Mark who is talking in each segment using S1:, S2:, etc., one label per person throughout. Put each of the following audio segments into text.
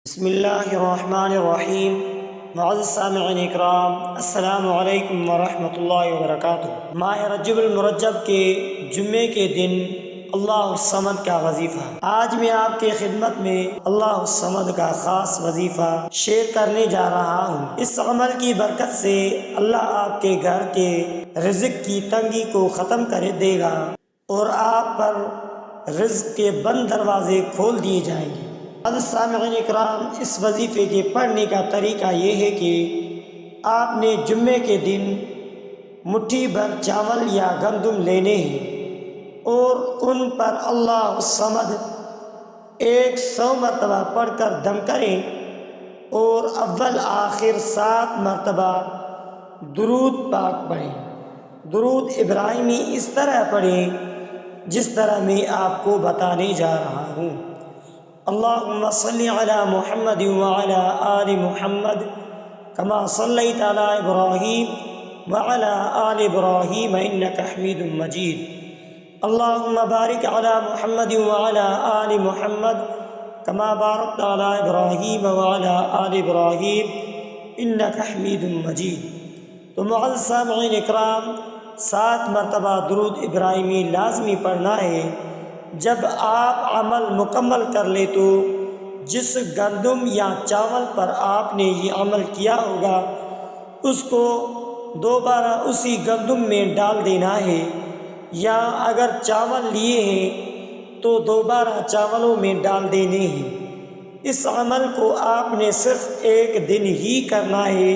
S1: بسم اللہ الرحمن الرحیم۔ معزز سامعین اکرام، السلام علیکم ورحمۃ اللہ وبرکاتہ۔ ماہ رجب المرجب کے جمعے کے دن اللہ الصمد کا وظیفہ۔ آج میں آپ کی خدمت میں اللہ الصمد کا خاص وظیفہ شیئر کرنے جا رہا ہوں۔ اس عمل کی برکت سے اللہ آپ کے گھر کے رزق کی تنگی کو ختم کر دے گا اور آپ پر رزق کے بند دروازے کھول دیے جائیں گے۔ سامعین اکرام، اس وظیفے کے پڑھنے کا طریقہ یہ ہے کہ آپ نے جمعے کے دن مٹھی بھر چاول یا گندم لینے ہیں اور ان پر اللہ الصمد 100 مرتبہ پڑھ کر دم کریں اور اول آخر 7 مرتبہ درود پاک پڑھیں۔ درود ابراہیمی اس طرح پڑھیں جس طرح میں آپ کو بتانے جا رہا ہوں۔ اللہم صلی علی محمد وعلی آل محمد کما صلیت علی ابراہیم وعلی آل ابراہیم انک حمید مجید۔ اللہم بارک علی محمد وعلی آل محمد کما بارکت علی ابراہیم وعلی آل ابراہیم انک حمید مجید۔ تو معزز سامعین اکرام، 7 مرتبہ درود ابراہیمی لازمی پڑھنا ہے۔ جب آپ عمل مکمل کر لیں تو جس گندم یا چاول پر آپ نے یہ عمل کیا ہوگا اس کو دوبارہ اسی گندم میں ڈال دینا ہے، یا اگر چاول لیے ہیں تو دوبارہ چاولوں میں ڈال دینے ہیں۔ اس عمل کو آپ نے صرف ایک دن ہی کرنا ہے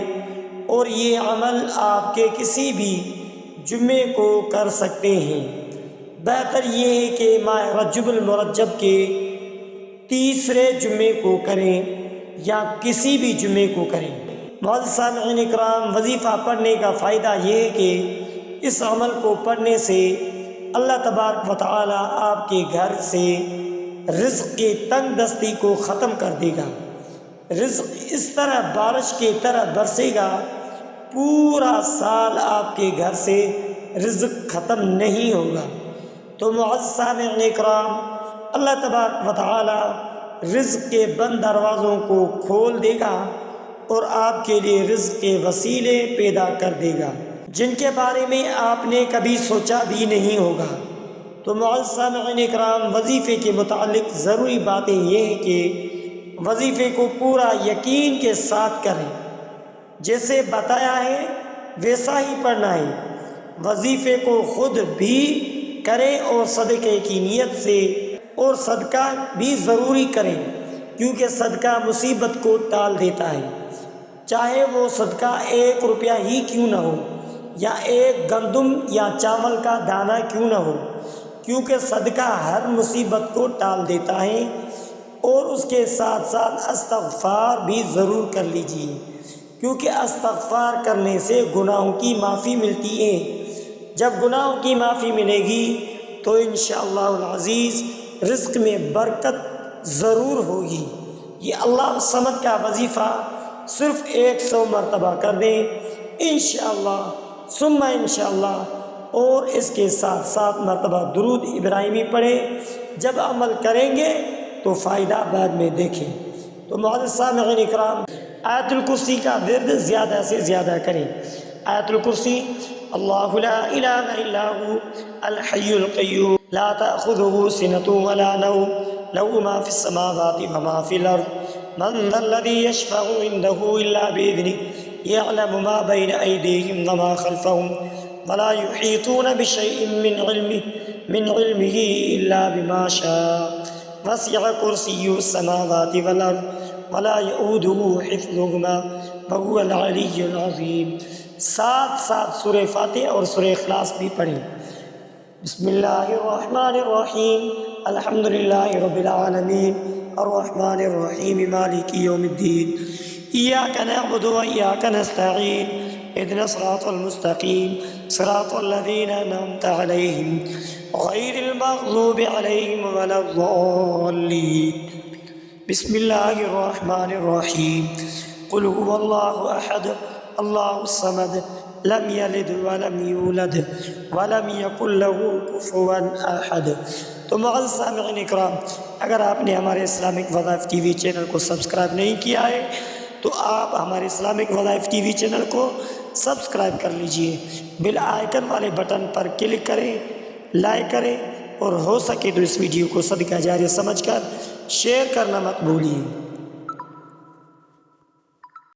S1: اور یہ عمل آپ کے کسی بھی جمعے کو کر سکتے ہیں۔ بہتر یہ ہے کہ ماہ رجب المرجب کے تیسرے جمعے کو کریں یا کسی بھی جمعے کو کریں۔ معزز سامعین اکرام، وظیفہ پڑھنے کا فائدہ یہ ہے کہ اس عمل کو پڑھنے سے اللہ تبارک و تعالی آپ کے گھر سے رزق کی تنگ دستی کو ختم کر دے گا۔ رزق اس طرح بارش کی طرح برسے گا، پورا سال آپ کے گھر سے رزق ختم نہیں ہوگا۔ تو معزز سامعین اکرام، اللہ تبارک و تعالی رزق کے بند دروازوں کو کھول دے گا اور آپ کے لیے رزق کے وسیلے پیدا کر دے گا جن کے بارے میں آپ نے کبھی سوچا بھی نہیں ہوگا۔ تو معزز سامعین اکرام، وظیفے کے متعلق ضروری باتیں یہ ہیں کہ وظیفے کو پورا یقین کے ساتھ کریں، جیسے بتایا ہے ویسا ہی پڑھنا ہے۔ وظیفے کو خود بھی کریں اور صدقے کی نیت سے، اور صدقہ بھی ضروری کریں کیونکہ صدقہ مصیبت کو ٹال دیتا ہے، چاہے وہ صدقہ 1 روپیہ ہی کیوں نہ ہو یا 1 گندم یا چاول کا دانہ کیوں نہ ہو، کیونکہ صدقہ ہر مصیبت کو ٹال دیتا ہے۔ اور اس کے ساتھ ساتھ استغفار بھی ضرور کر لیجیے، کیونکہ استغفار کرنے سے گناہوں کی معافی ملتی ہے۔ جب گناہوں کی معافی ملے گی تو انشاءاللہ العزیز رزق میں برکت ضرور ہوگی۔ یہ اللہ الصمد کا وظیفہ صرف 100 مرتبہ کر دیں انشاءاللہ ثم انشاءاللہ، اور اس کے ساتھ 7 مرتبہ درود ابراہیمی پڑھیں۔ جب عمل کریں گے تو فائدہ بعد میں دیکھیں۔ تو معزز سامعین اکرام، آیت الکرسی کا ورد زیادہ سے زیادہ کریں۔ آیت الکرسی: اللہ لا الہ الا هو الحی القیوم لا تأخذه سنة ولا نوم له ما في السماوات وما في الأرض من ذا الذي يشفع عنده إلا بإذنه يعلم ما بين أيديهم وما خلفهم ولا يحيطون بشيء من علمه إلا بما شاء وسع كرسيه السماوات والأرض ولا يؤوده حفظهما وهو العلي العظيم۔ ساتھ سورہ فاتحہ اور سورہ اخلاص بھی پڑھیں۔ بسم اللہ الرحمن الرحیم، الحمد للہ رب العالمین، الرحمن الرحیم، مالک یوم الدین، ایاک نعبد و ایاک نستعین، اہدنا الصراط المستقیم، صراط الذین انعمت علیہم غیر المغضوب علیہم ولا الضالین۔ بسم اللہ الرحمن الرحیم، قل هو اللہ احد اللہ الصمد لم یلد ولم یولد ولم یکن لہ کفوا احد۔ تو معزز سامعین اکرام، اگر آپ نے ہمارے اسلامک وظائف ٹی وی چینل کو سبسکرائب نہیں کیا ہے تو آپ ہمارے اسلامک وظائف ٹی وی چینل کو سبسکرائب کر لیجئے، بیل آئیکن والے بٹن پر کلک کریں، لائک کریں، اور ہو سکے تو اس ویڈیو کو صدقہ جاریہ سمجھ کر شیئر کرنا مت بھولیے۔